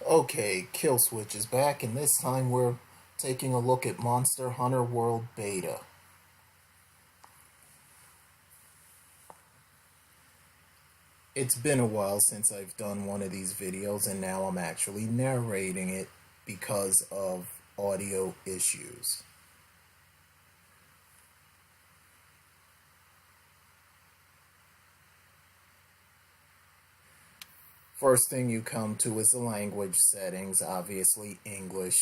Okay, Killswitch is back, and this time we're taking a look at Monster Hunter World Beta. It's been a while since I've done one of these videos, and now I'm actually narrating it because of audio issues. First thing you come to is the language settings, obviously English.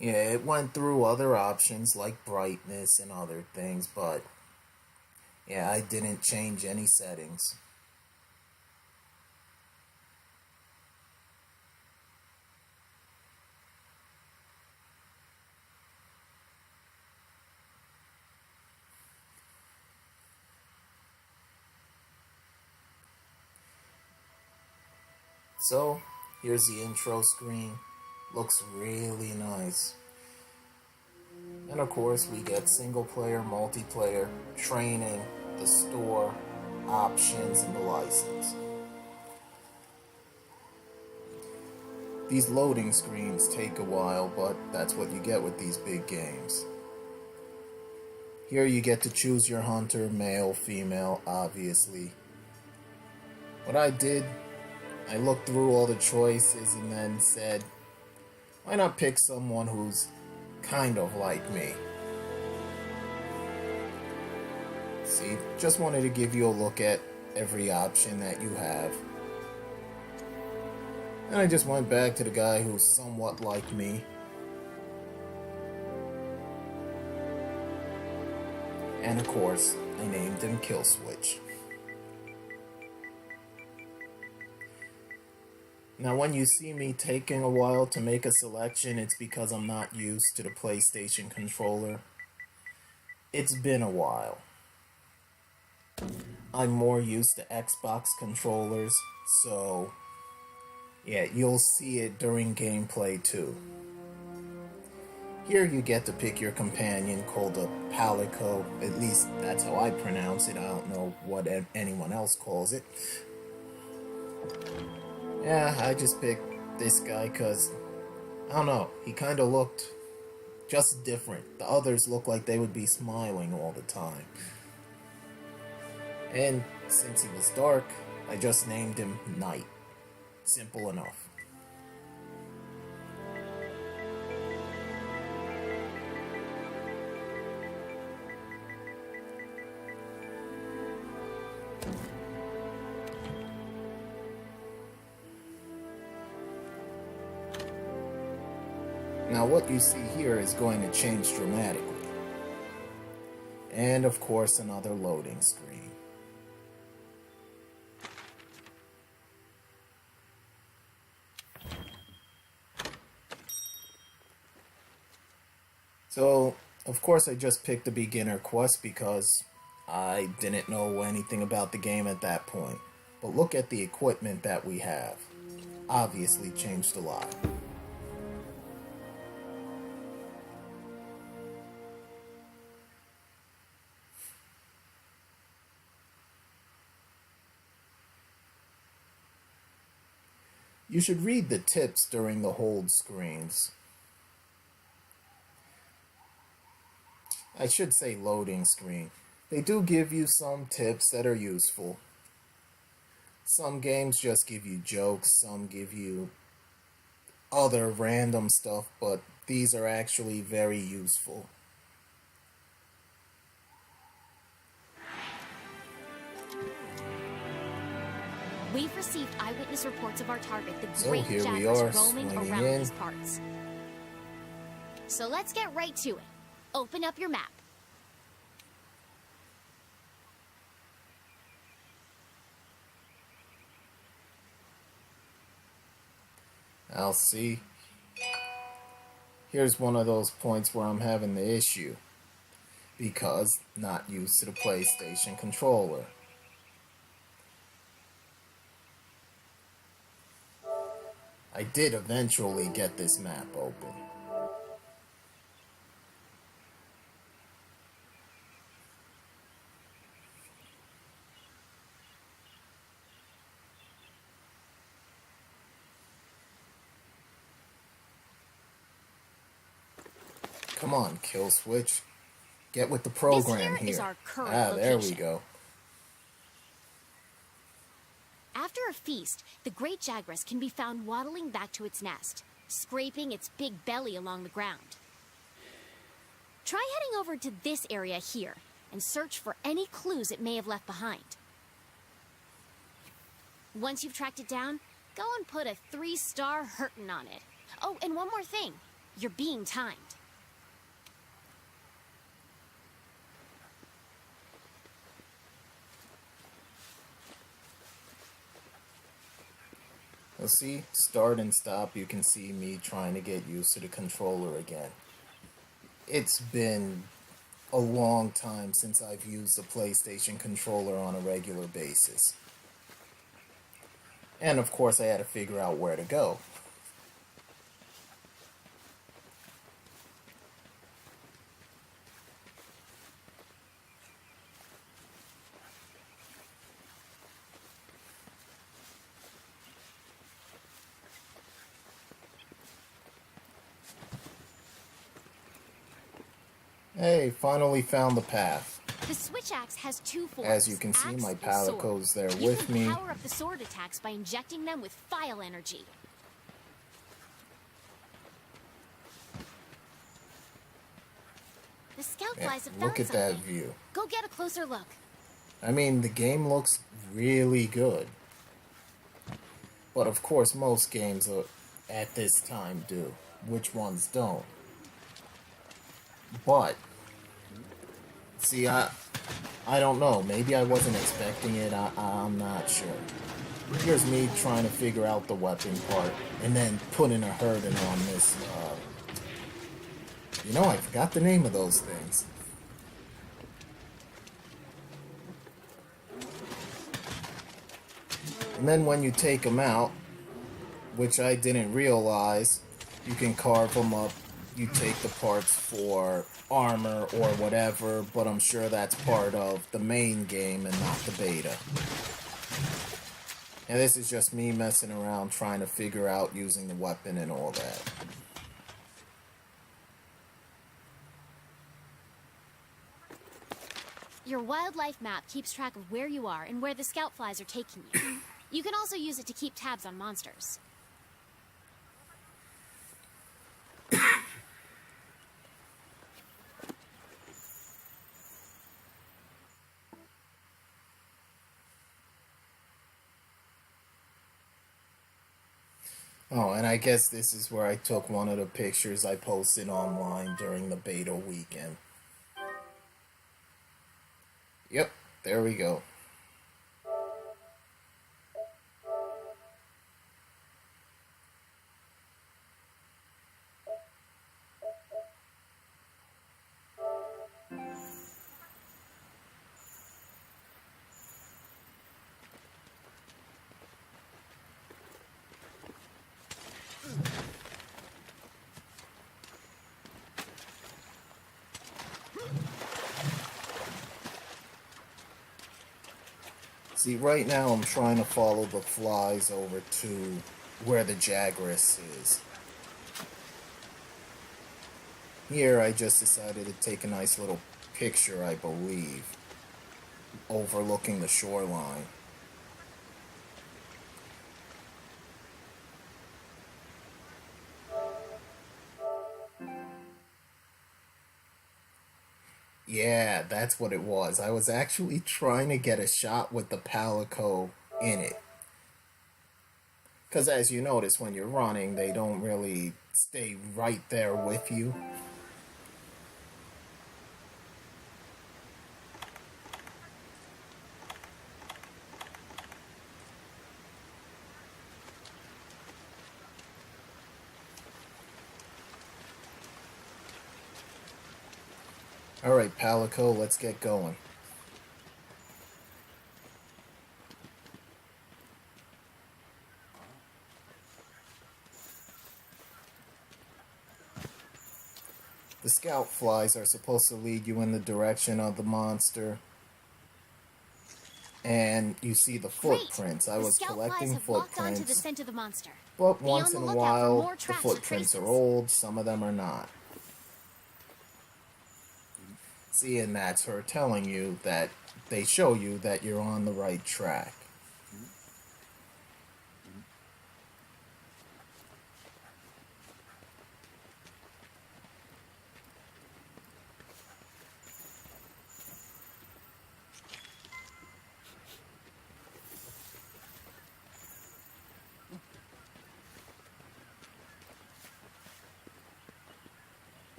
Yeah, it went through other options like brightness and other things, but yeah, I didn't change any settings. So, here's the intro screen. Looks really nice. And of course, we get single player, multiplayer, training, the store, options, and the license. These loading screens take a while, but that's what you get with these big games. Here you get to choose your hunter, male, female, obviously. What I did, I looked through all the choices and then said, why not pick someone who's kind of like me? See, just wanted to give you a look at every option that you have. And I just went back to the guy who's somewhat like me. And of course, I named him Killswitch. Now when you see me taking a while to make a selection, it's because I'm not used to the PlayStation controller. It's been a while. I'm more used to Xbox controllers, so yeah, you'll see it during gameplay too. Here you get to pick your companion called a Palico, at least that's how I pronounce it, I don't know what anyone else calls it. Yeah, I just picked this guy because, I don't know, he kind of looked just different. The others looked like they would be smiling all the time. And since he was dark, I just named him Night. Simple enough. Now what you see here is going to change dramatically. And of course another loading screen. So, of course I just picked the beginner quest because I didn't know anything about the game at that point. But look at the equipment that we have. Obviously changed a lot. You should read the tips during the hold screens. I should say loading screen. They do give you some tips that are useful. Some games just give you jokes, some give you other random stuff, but these are actually very useful. We've received eyewitness reports of our target, the So great here we jackals are, roaming swinging around in. these parts. So let's get right to it. Open up your map. I'll see. Here's one of those points where I'm having the issue. Because not used to the PlayStation controller. I did eventually get this map open. Come on, Killswitch. Get with the This program here is here. our current There we location. go. After a feast, the great jaguar can be found waddling back to its nest, scraping its big belly along the ground. Try heading over to this area here and search for any clues it may have left behind. Once you've tracked it down, go and put a 3-star hurtin' on it. Oh, and one more thing. You're being timed. Well, see, start and stop, you can see me trying to get used to the controller again. It's been a long time since I've used the PlayStation controller on a regular basis. And of course I had to figure out where to go. Hey, finally found the path. The switch axe has 2 forms. As you can see, axe my and Palico's sword. there You with can me. power up the sword attacks by injecting them with file energy. The scout Yeah, flies have found look at that something. view. Go get a closer look. I mean, the game looks really good. But of course, most games at this time do. Which ones don't? But, see, I don't know. Maybe I wasn't expecting it. I'm not sure. Here's me trying to figure out the weapon part, and then putting a hurting on this, you know, I forgot the name of those things. And then when you take them out, which I didn't realize, you can carve them up. You take the parts for armor or whatever, but I'm sure that's part of the main game and not the beta. And this is just me messing around trying to figure out using the weapon and all that. Your wildlife map keeps track of where you are and where the scout flies are taking you. You can also use it to keep tabs on monsters. Oh, and I guess this is where I took one of the pictures I posted online during the beta weekend. Yep, there we go. See, right now I'm trying to follow the flies over to where the Jagras is. Here I just decided to take a nice little picture, I believe, overlooking the shoreline. Yeah, that's what it was. I was actually trying to get a shot with the Palico in it. Because as you notice, when you're running, they don't really stay right there with you. Alright, Palico, let's get going. The scout flies are supposed to lead you in the direction of the monster. And you see the footprints. I was collecting footprints. The scent of the monster. But Be once on in the a lookout for while, more the tracks or footprints are traces. old, some of them are not. See, and that's her telling you that they show you that you're on the right track.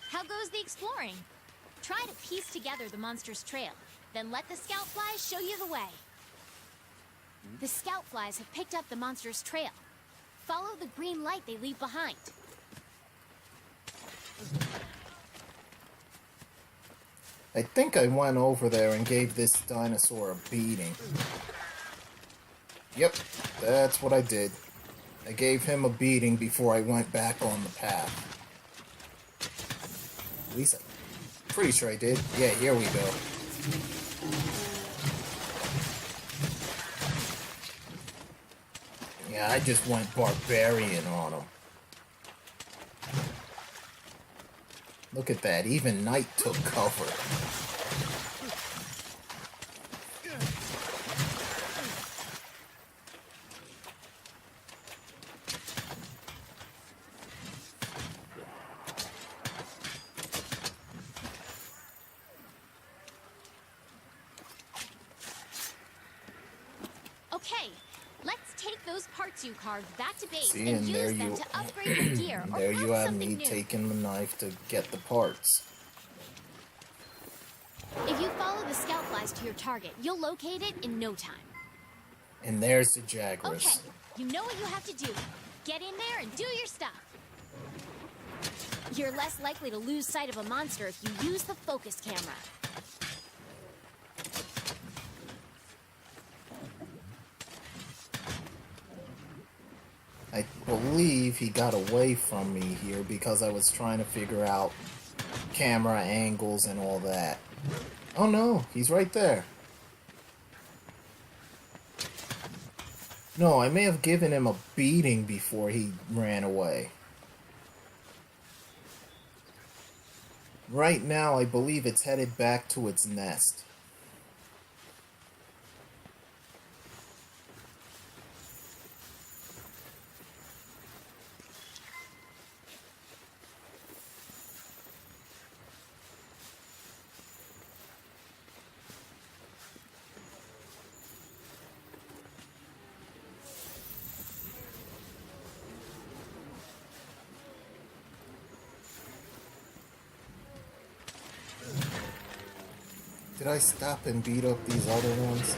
How goes the exploring? Try to piece together the monster's trail, then let the scout flies show you the way. The scout flies have picked up the monster's trail. Follow the green light they leave behind. I think I went over there and gave this dinosaur a beating. Yep, that's what I did. I gave him a beating before I went back on the path. At least I'm pretty sure I did. Yeah, here we go. Yeah, I just went barbarian on him. Look at that, even Knight took cover. Okay, let's take those parts you carved back to base See, and and use there them you, to upgrade your gear or there craft you have something me new. taking the knife to get the parts. If you follow the scout flies to your target, you'll locate it in no time. And there's the Jaguars. Okay, you know what you have to do. Get in there and do your stuff. You're less likely to lose sight of a monster if you use the focus camera. I believe he got away from me here because I was trying to figure out camera angles and all that. Oh no, he's right there. No, I may have given him a beating before he ran away. Right now, I believe it's headed back to its nest. Did I stop and beat up these other ones?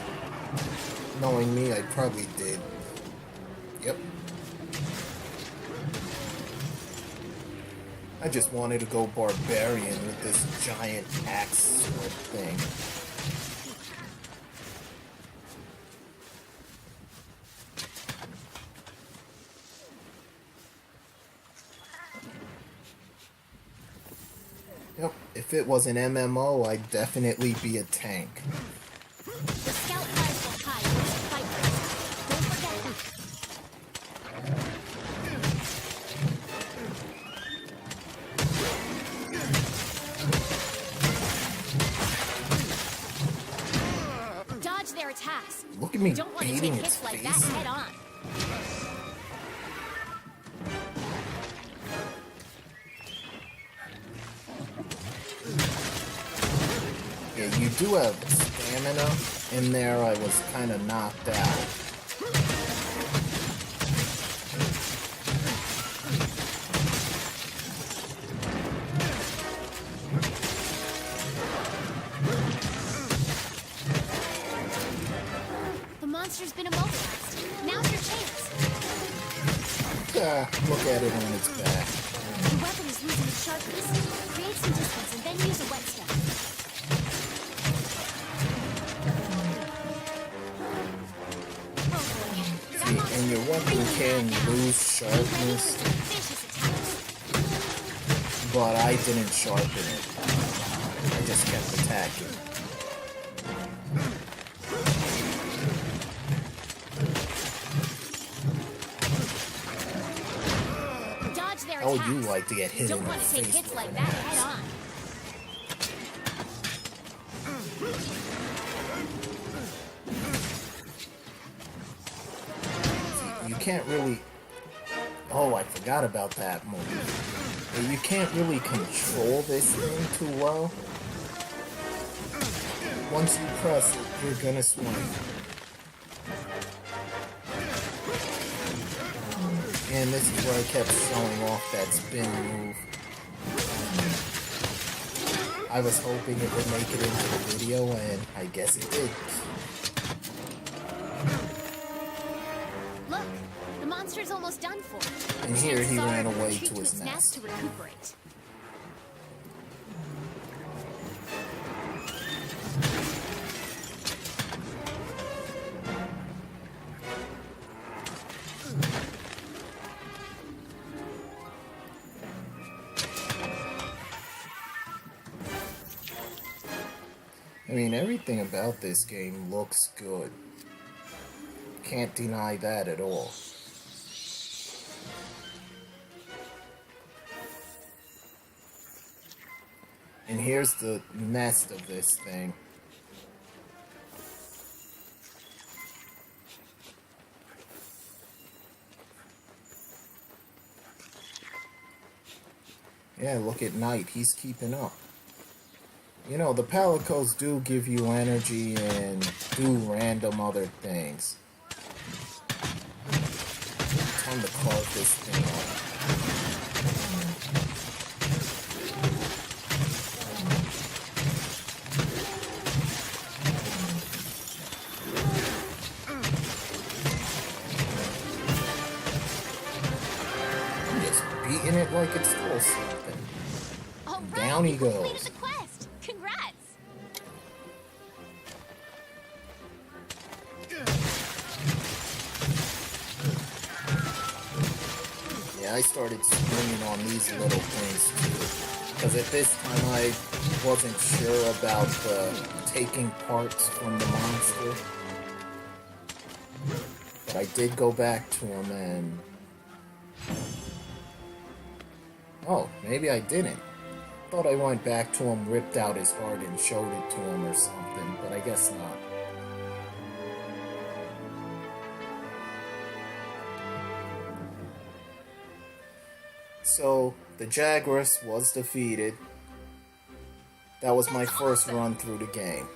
Knowing me, I probably did. Yep. I just wanted to go barbarian with this giant axe sword thing. Yep, if it was an MMO, I'd definitely be a tank. The scout flies will hide where the fight is. Don't forget them. Dodge their attacks. Look at me You don't want to take beating its hits like face. that head on. Yeah, you do have stamina. In there, I was kind of knocked out. The monster's been immobilized. Now's your chance. Look at it on its back. The weapon is losing its sharpness. Create some distance and then use a whetstone. Oh boy. That See, monster's and your weapon really can mad now. lose Be ready for sharpness, some vicious attacks. but I didn't sharpen it. I just kept attacking. Dodge their Oh, attacks. you like to get hit Don't in the want to take face hits with like an that axe. head on. You can't really... Oh, I forgot about that move. You can't really control this thing too well. Once you press it, you're gonna swing. And this is where I kept showing off that spin move. I was hoping it would make it into the video, and I guess it did. Look, the monster's almost done for. And here he Chances ran are it'll away retreat to his its nest. to recuperate. I mean, everything about this game looks good. Can't deny that at all. And here's the nest of this thing. Yeah, look at Knight. He's keeping up. You know, the Palicos do give you energy and do random other things. Time to carve this thing up. I'm just beating it like it stole something. All right, Down he you completed goes. the quest. Congrats. Yeah, I started swinging on these little things too. Because at this time I wasn't sure about taking parts from the monster. But I did go back to him and... Oh, maybe I didn't. Thought I went back to him, ripped out his heart and showed it to him or something, but I guess not. So, the Jagras was defeated. That was my first run through the game.